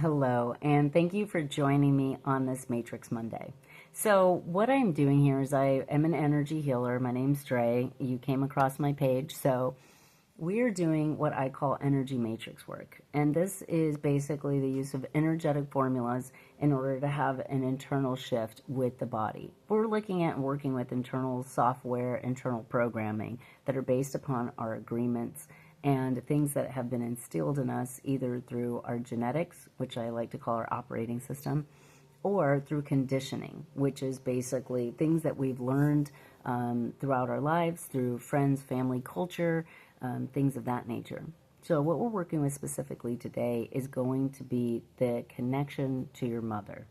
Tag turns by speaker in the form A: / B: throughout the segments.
A: Hello, and thank you for joining me on this Matrix Monday. So, what I'm doing here is I am an energy healer. My name's Dre. You came across my page. So, we're doing what I call energy matrix work. And this is basically the use of energetic formulas in order to have an internal shift with the body. We're looking at and working with internal software, internal programming that are based upon our agreements and things that have been instilled in us either through our genetics, which I like to call our operating system, or through conditioning, which is basically things that we've learned throughout our lives, through friends, family, culture, things of that nature. So what we're working with specifically today is going to be the connection to your mother.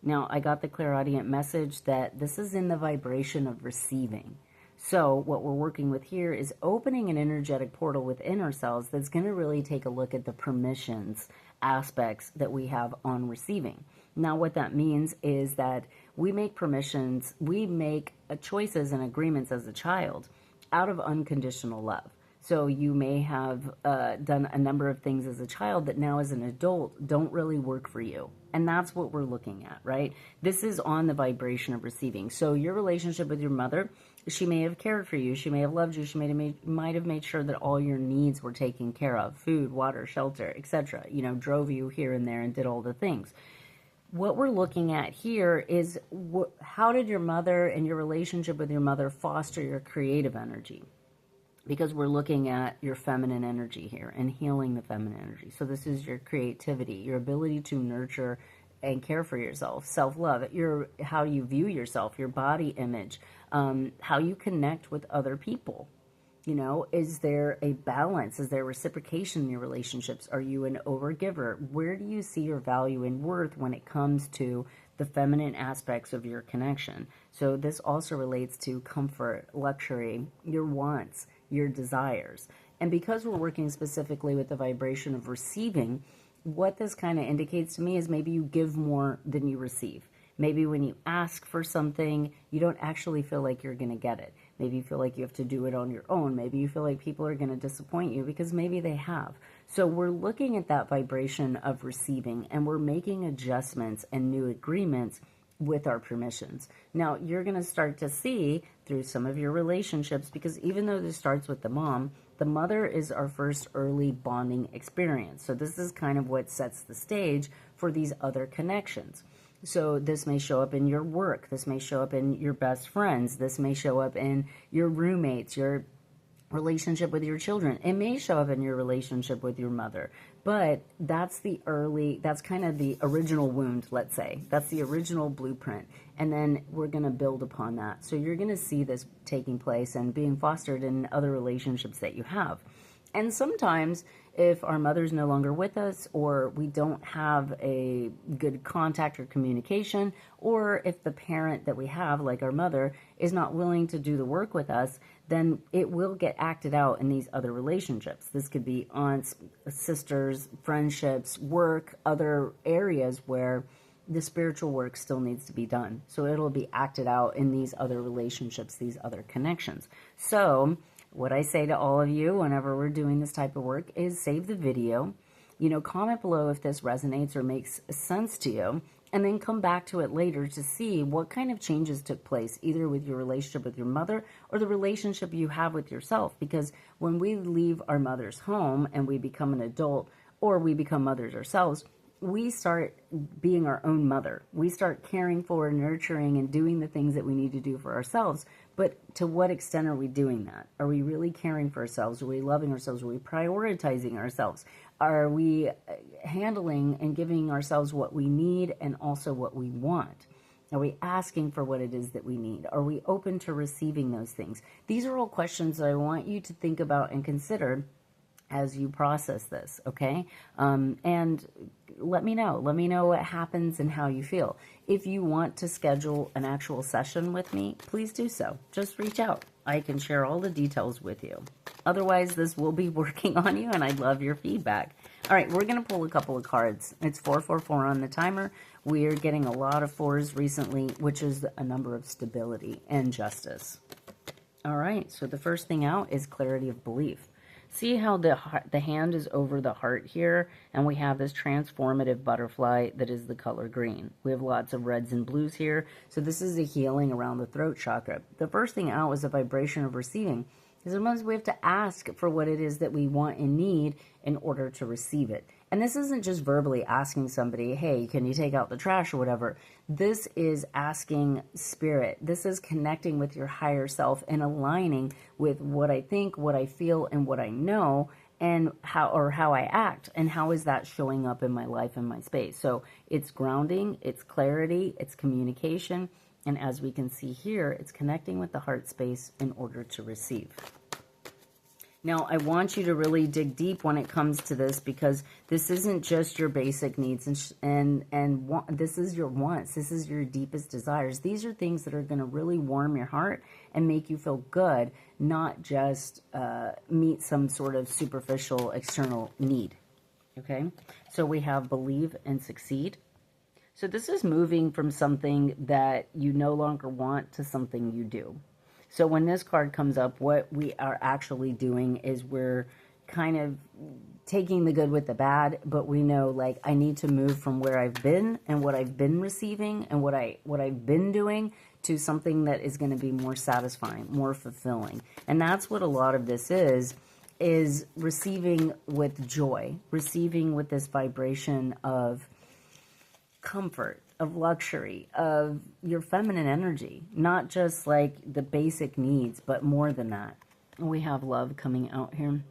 A: Now, I got the clairaudient message that this is in the vibration of receiving. So what we're working with here is opening an energetic portal within ourselves that's going to really take a look at the permissions aspects that we have on receiving. Now, what that means is that we make permissions, we make choices and agreements as a child out of unconditional love. So you may have done a number of things as a child that now as an adult don't really work for you. And that's what we're looking at, right? This is on the vibration of receiving. So your relationship with your mother, she may have cared for you. She may have loved you. She might have made sure that all your needs were taken care of. Food, water, shelter, etc. Drove you here and there and did all the things. What we're looking at here is how did your mother and your relationship with your mother foster your creative energy? Because we're looking at your feminine energy here and healing the feminine energy. So this is your creativity, your ability to nurture and care for yourself, self-love, how you view yourself, your body image, how you connect with other people. Is there a balance? Is there reciprocation in your relationships? Are you an overgiver? Where do you see your value and worth when it comes to the feminine aspects of your connection? So this also relates to comfort, luxury, your wants, your desires. And because we're working specifically with the vibration of receiving, what this kind of indicates to me is maybe you give more than you receive. Maybe when you ask for something, you don't actually feel like you're going to get it. Maybe you feel like you have to do it on your own. Maybe you feel like people are going to disappoint you because maybe they have. So we're looking at that vibration of receiving and we're making adjustments and new agreements with our permissions. Now, you're going to start to see through some of your relationships, because even though this starts with the mother is our first early bonding experience. So this is kind of what sets the stage for these other connections. So this may show up in your work. This may show up in your best friends. This may show up in your roommates, your relationship with your children. It may show up in your relationship with your mother, but that's kind of the original wound, let's say. That's the original blueprint. And then we're going to build upon that. So you're going to see this taking place and being fostered in other relationships that you have. And sometimes if our mother's no longer with us, or we don't have a good contact or communication, or if the parent that we have, like our mother, is not willing to do the work with us, then it will get acted out in these other relationships. This could be aunts, sisters, friendships, work, other areas where the spiritual work still needs to be done. So it'll be acted out in these other relationships, these other connections. So what I say to all of you whenever we're doing this type of work is save the video, comment below if this resonates or makes sense to you, and then come back to it later to see what kind of changes took place, either with your relationship with your mother or the relationship you have with yourself. Because when we leave our mother's home and we become an adult, or we become mothers ourselves, we start being our own mother. We start caring for, nurturing, and doing the things that we need to do for ourselves. But to what extent are we doing that? Are we really caring for ourselves? Are we loving ourselves? Are we prioritizing ourselves? Are we handling and giving ourselves what we need and also what we want? Are we asking for what it is that we need? Are we open to receiving those things? These are all questions that I want you to think about and consider as you process this, okay? And let me know. Let me know what happens and how you feel. If you want to schedule an actual session with me, please do so. Just reach out. I can share all the details with you. Otherwise, this will be working on you, and I'd love your feedback. All right, we're going to pull a couple of cards. It's 444 on the timer. We are getting a lot of fours recently, which is a number of stability and justice. All right, so the first thing out is clarity of belief. See how the hand is over the heart here, and we have this transformative butterfly that is the color green. We have lots of reds and blues here, so this is a healing around the throat chakra. The first thing out is a vibration of receiving. Sometimes we have to ask for what it is that we want and need in order to receive it. And this isn't just verbally asking somebody, hey, can you take out the trash or whatever. This is asking spirit. This is connecting with your higher self and aligning with what I think, what I feel, and what I know, and how I act, and how is that showing up in my life and my space. So it's grounding, it's clarity, it's communication. And as we can see here, it's connecting with the heart space in order to receive. Now, I want you to really dig deep when it comes to this, because this isn't just your basic needs and this is your wants. This is your deepest desires. These are things that are going to really warm your heart and make you feel good, not just meet some sort of superficial external need. Okay? So we have believe and succeed. So this is moving from something that you no longer want to something you do. So when this card comes up, what we are actually doing is we're kind of taking the good with the bad, but we know, like, I need to move from where I've been and what I've been receiving and what I've been doing to something that is going to be more satisfying, more fulfilling. And that's what a lot of this is receiving with joy, receiving with this vibration of comfort, of luxury, of your feminine energy, not just like the basic needs, but more than that. We have love coming out here.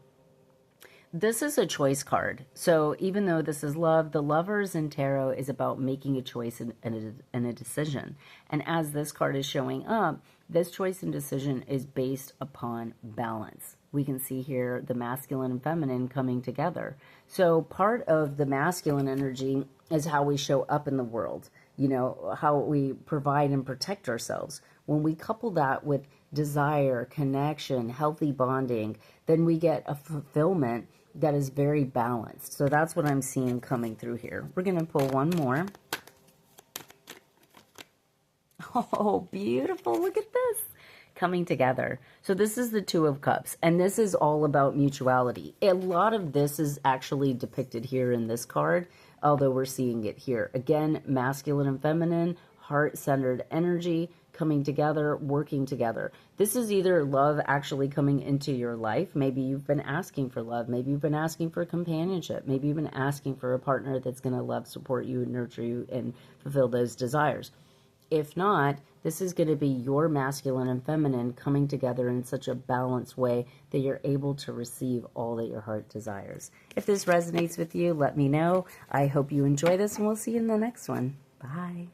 A: This is a choice card. So even though this is love, the Lovers in tarot is about making a choice and a decision. And as this card is showing up, this choice and decision is based upon balance. We can see here the masculine and feminine coming together. So part of the masculine energy is how we show up in the world, you know, how we provide and protect ourselves. When we couple that with desire, connection, healthy bonding, then we get a fulfillment that is very balanced. So that's what I'm seeing coming through here. We're going to pull one more. Oh, beautiful. Look at this. Coming together. So this is the Two of Cups, and this is all about mutuality. A lot of this is actually depicted here in this card, although we're seeing it here. Again, masculine and feminine, heart-centered energy coming together, working together. This is either love actually coming into your life. Maybe you've been asking for love. Maybe you've been asking for companionship. Maybe you've been asking for a partner that's going to love, support you, nurture you, and fulfill those desires. If not, this is going to be your masculine and feminine coming together in such a balanced way that you're able to receive all that your heart desires. If this resonates with you, let me know. I hope you enjoy this, and we'll see you in the next one. Bye.